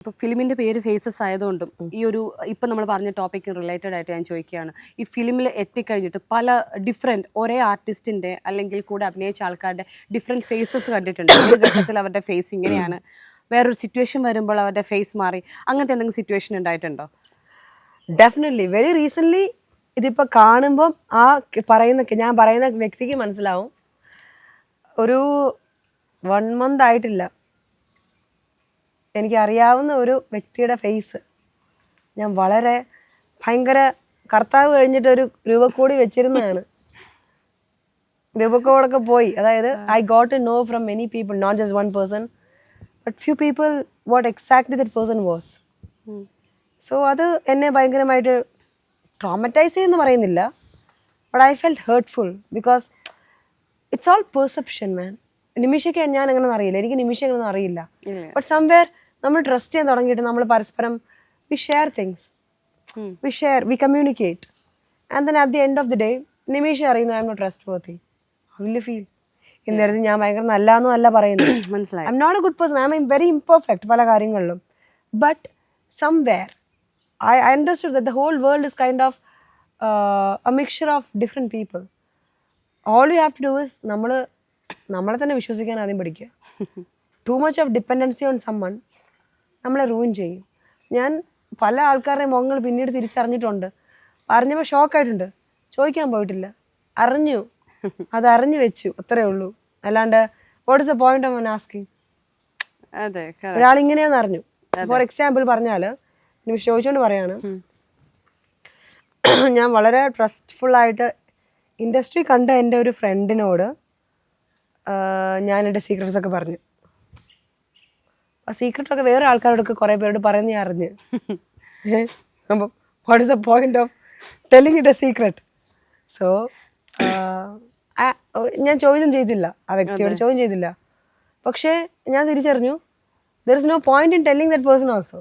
ഇപ്പോൾ ഫിലിമിൻ്റെ പേര് ഫേസസ് ആയതുകൊണ്ടും ഈ ഒരു ഇപ്പം നമ്മൾ പറഞ്ഞ ടോപ്പിക്ക് റിലേറ്റഡ് ആയിട്ട് ഞാൻ ചോദിക്കുകയാണ്, ഈ ഫിലിമിൽ എത്തിക്കഴിഞ്ഞിട്ട് പല ഡിഫറെൻറ്റ് ഒരേ ആർട്ടിസ്റ്റിൻ്റെ അല്ലെങ്കിൽ കൂടെ അഭിനയിച്ച ആൾക്കാരുടെ ഡിഫറെൻറ്റ് ഫേസസ് കണ്ടിട്ടുണ്ട്. ഒരു ഘട്ടത്തിൽ അവരുടെ ഫേസ് ഇങ്ങനെയാണ്, വേറൊരു സിറ്റുവേഷൻ വരുമ്പോൾ അവരുടെ ഫേസ് മാറി, അങ്ങനത്തെ എന്തെങ്കിലും സിറ്റുവേഷൻ ഉണ്ടായിട്ടുണ്ടോ? ഡെഫിനറ്റ്ലി. വെരി റീസെൻ്റ്ലി ഇതിപ്പോൾ കാണുമ്പം ഞാൻ പറയുന്ന വ്യക്തിക്ക് മനസ്സിലാവും. ഒരു 1 month ആയിട്ടില്ല, എനിക്കറിയാവുന്ന ഒരു വ്യക്തിയുടെ ഫേസ് ഞാൻ വളരെ ഭയങ്കര കർത്താവ് കഴിഞ്ഞിട്ട് ഒരു രൂപക്കൂടി വെച്ചിരുന്നതാണ്. രൂപക്കോടൊക്കെ പോയി. അതായത് I got to know from many people, not just one person but few people what exactly that person was. So അത് എന്നെ ഭയങ്കരമായിട്ട് ട്രോമറ്റൈസ് ചെയ്യുമെന്ന് പറയുന്നില്ല, but I felt hurtful because it's all perception man. നിമിഷയ്ക്ക് ഞാൻ എങ്ങനെയൊന്നും അറിയില്ല, എനിക്ക് നിമിഷം എങ്ങനെയൊന്നും അറിയില്ല. ബട്ട് സംവെയർ നമ്മൾ ട്രസ്റ്റ് ചെയ്യാൻ തുടങ്ങിയിട്ട് നമ്മൾ പരസ്പരം we share things, we communicate, and then at the end of the day നിമിഷം അറിയുന്നു I'm not trustworthy. How will you feel? ഇന്നേരത്ത് ഞാൻ ഭയങ്കര നല്ലതെന്നും അല്ല പറയുന്നത്. മനസ്സിലായി, I'm not a good person, I'm very imperfect പല കാര്യങ്ങളിലും. But somewhere I understood that the whole world is kind of a mixture of different people. All you have to do is നമ്മളെ തന്നെ വിശ്വസിക്കാൻ ആദ്യം പഠിക്കുക. Too much of dependency on someone നമ്മളെ ruin ചെയ്യും. ഞാൻ പല ആൾക്കാരുടെ മുഖങ്ങൾ പിന്നീട് തിരിച്ചറിഞ്ഞിട്ടുണ്ട്. അറിഞ്ഞപ്പോൾ ഷോക്കായിട്ടുണ്ട്, ചോദിക്കാൻ പോയിട്ടില്ല, അറിഞ്ഞു, അത് അറിഞ്ഞു വെച്ചു, അത്രേ ഉള്ളൂ. അല്ലാണ്ട് what is the point of asking? ഒരാൾ ഇങ്ങനെയാന്ന് അറിഞ്ഞു. ഫോർ എക്സാമ്പിൾ പറഞ്ഞാൽ ചോദിച്ചോണ്ട് പറയാണ്, ഞാൻ വളരെ ട്രസ്റ്റ്ഫുള്ളായിട്ട് ഇൻഡസ്ട്രി കണ്ട എൻ്റെ ഒരു ഫ്രണ്ടിനോട് ഞാൻ എൻ്റെ സീക്രട്സ് ഒക്കെ പറഞ്ഞു. ആ സീക്രട്ടൊക്കെ വേറെ ആൾക്കാരോടൊക്കെ കുറേ പേരോട് പറയുന്ന ഞാൻ അറിഞ്ഞ്. അപ്പം what is the point of telling it A secret? So ഞാൻ ചോദ്യം ചെയ്തില്ല, ആ വ്യക്തിയോട് ചോദ്യം ചെയ്തില്ല. പക്ഷേ ഞാൻ തിരിച്ചറിഞ്ഞു, there is no point in telling that person also.